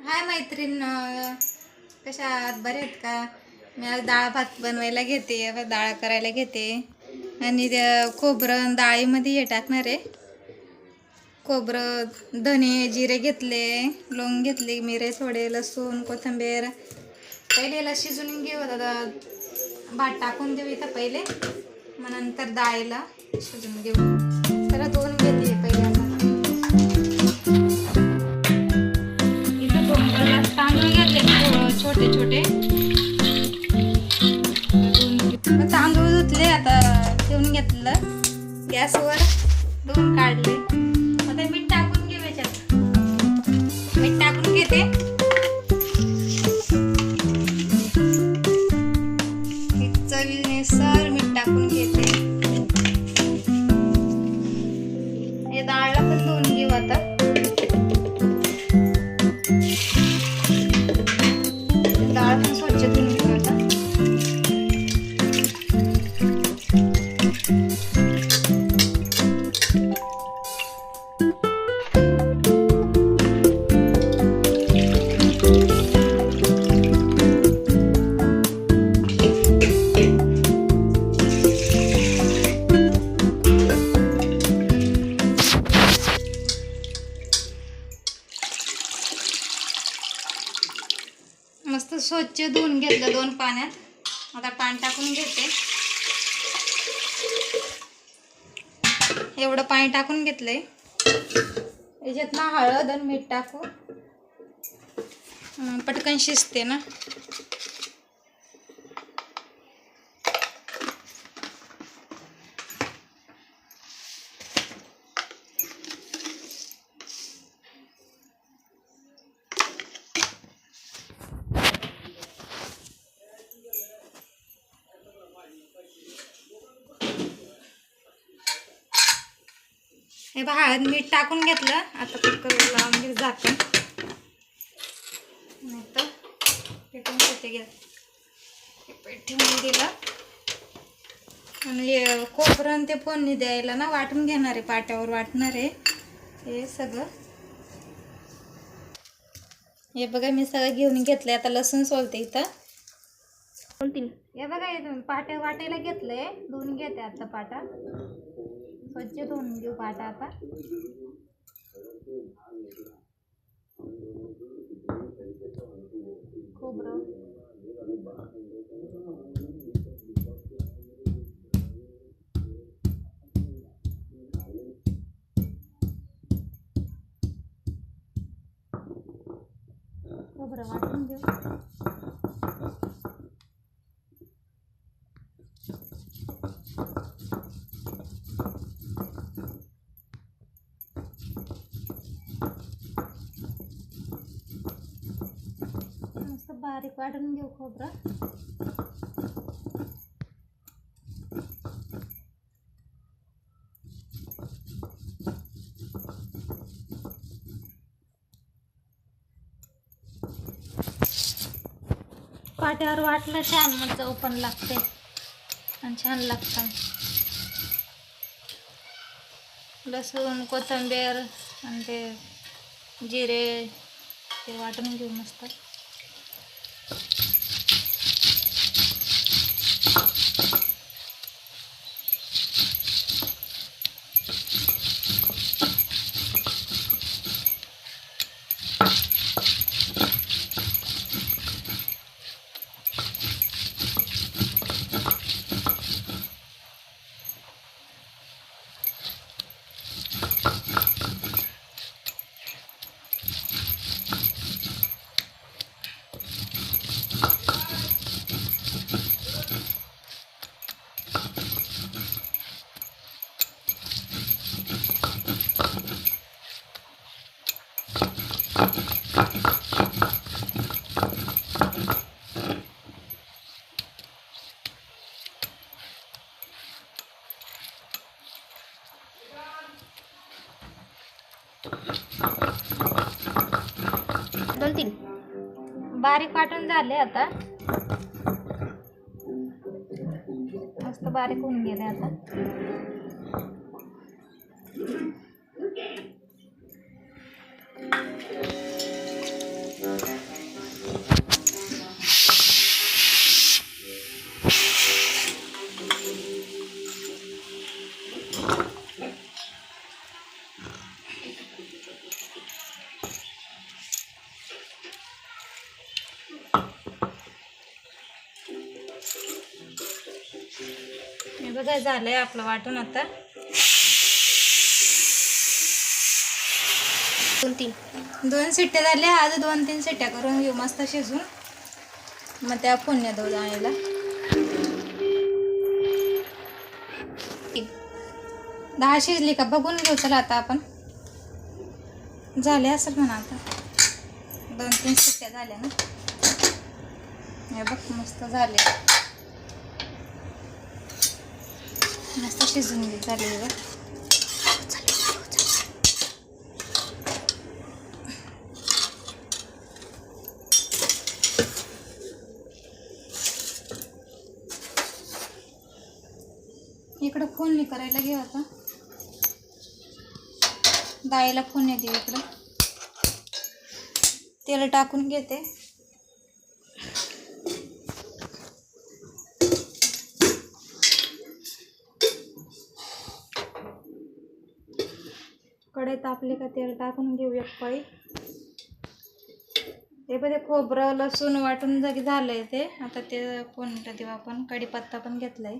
हाय मैत्रीण, कशा आहात? बरे आहेत का? मी आज डाळ भात बनवायला घेते, डाळ करायला घेते आणि खोबरं डाळीमध्ये हे टाकणार आहे. खोबरं, धने, जिरे घेतले, लवंग घेतली, मिरे थोडे, लसूण, कोथिंबीर. पहिले याला शिजून घेऊ, दादा भात टाकून देऊ इथं पहिले, मग नंतर डाळीला शिजून घेऊ. त्याला धुवून घेते पहिले. आता तांदूळ घेतले छोटे छोटे, तांदूळ धुतले, आता ठेवून घेतलं गॅसवर, धुवून काढले. आता मीठ टाकून घेऊ याच्यात, मीठ टाकून घेते. चवीनुसार मीठ टाकून घेते. हे डाळला पण धुवून घेऊ आता. डाळ पण स्वच्छ धुवून घेऊ आता. मस्त स्वच्छ धुवून घेतलं 2 पाण्यात. आता पाणी टाकून घेते. एवढं पाणी टाकून घेतलंय. याच्यात ना हळद आणि मीठ टाकू, पटकन शिजते ना. हे बघा, हळद मीठ टाकून घेतलं. आता कुकर लावून घे झाकण, नाही तर पेटून घेते. पेट ठेवून दिलं आणि खोबरं ते फोडणी द्यायला ना वाटून घेणार आहे, पाट्यावर वाटणार आहे हे सगळं. हे बघा, मी सगळं घेऊन घेतलंय. आता लसूण सोलते इथं. हे बघा, हे पाट्या वाटायला घेतलंय. धुवून घेते आता पाटा, स्वच्छ धुवून घेऊ पाटा आता. खोबरं, खोबरं वाटून घेऊ. मस्त बारीक वाटून घेऊ खोबरं. पाट्यावर वाटलं छान, मग चव पण लागते आणि छान लागतं. लसूण, कोथिंबीर आणि ते जिरे ते वाटून घेऊ मस्त. बारीक वाटून झाले. आता मस्त बारीक होऊन गेले. आता बघा झालंय आपलं वाटून आता 2 शिट्ट्या झाल्या. आज 2-3 शिट्ट्या करून घेऊ मस्त शिजून, मग त्या फोडण्या देऊ जायला. डाळ शिजली का बघून घेऊ. चला आता आपण, झाले असेल म्हणा आता 2-3 शिट्ट्या झाल्या ना. हे बघ मस्त झाले, मस्त शिजून झाले बघ. इकडं फोडणी करायला घेऊ आता. डाळीला फोडणी देऊ. इकडं तेल टाकून घेते. कढई तापली का तेल टाकून घेऊ एक पळी. हे बघे खोबरं लसूण वाटून जागी झालंय ते. आता ते फोडणी देऊ आपण. कढीपत्ता पण घेतलाय.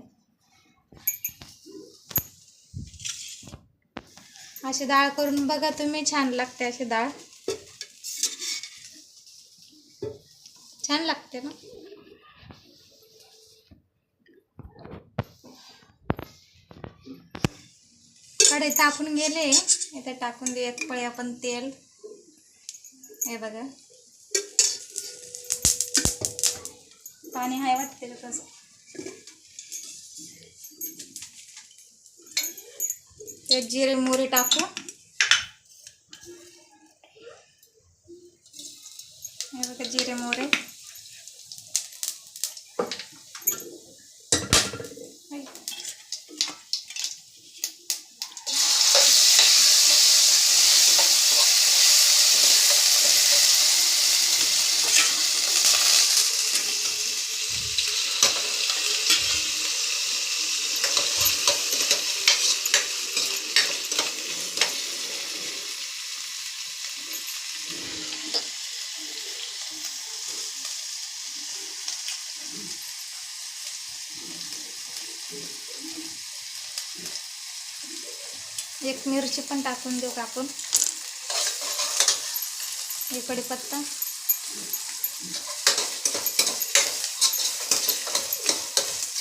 अशी डाळ करून बघा तुम्ही, छान लागते अशी डाळ, छान लागते ना. कढई तापून गेले. इथे टाकून दे एक पळी आपण तेल. हे बघा पाणी हाय वाटते तसं. ते जिरे मोहरी टाकू. हे बघा जिरे मोहरी. एक मिरची पण टाकून देऊ कापून. हे कढीपत्ता.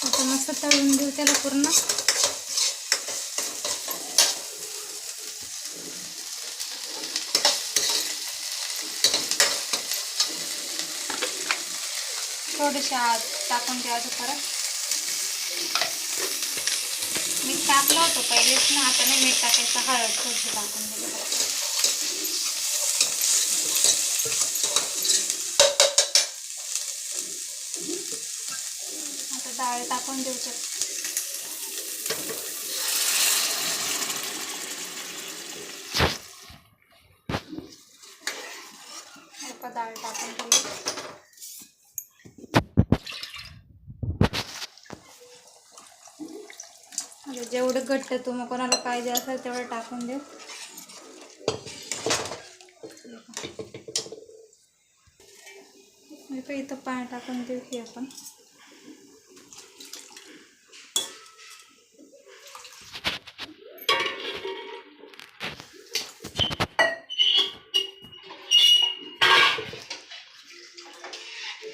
आता मस्त तळून देऊ त्याला पूर्ण. थोडेसे आत टाकून द्यायचं परत. मीठ टाकलं होतं पहिलेच ना, आता नाही मीठ टाकायचं. हळद थोडीशी टाकून दिलं. आता डाळ टाकून देऊ शकतो. डाळ टाकून दिली. जेवढं घट्ट तुम्ही कोणाला पाहिजे असेल तेवढं टाकून देऊ. इथं पाणी टाकून देऊ की आपण.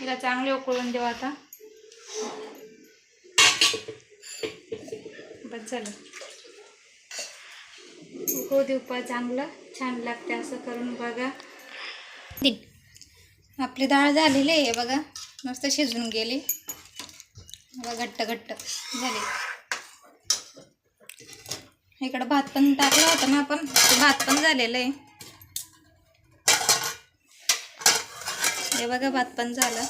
हिला चांगले उकळून देऊ आता. बस झालं. उकळू देऊ पा चांगलं, छान लागते असं करून बघा. आपली डाळ झालेली आहे बघा, मस्त शिजून गेली. घट्ट घट्ट झाली. इकडं भात पण टाकला होता ना आपण, भात पण झालेलं आहे. हे बघा भात पण झालं.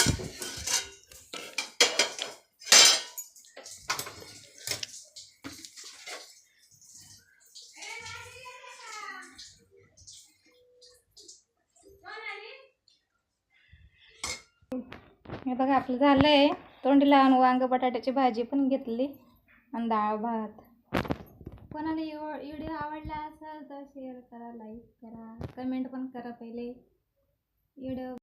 हे बघा आपलं झालंय. तोंडी लहान वांग बटाट्याची भाजी पण घेतली आणि डाळ भात. कोणाला व्हिडिओ आवडला असेल तर शेअर करा, लाईक करा, कमेंट पण करा. पहिले व्हिडिओ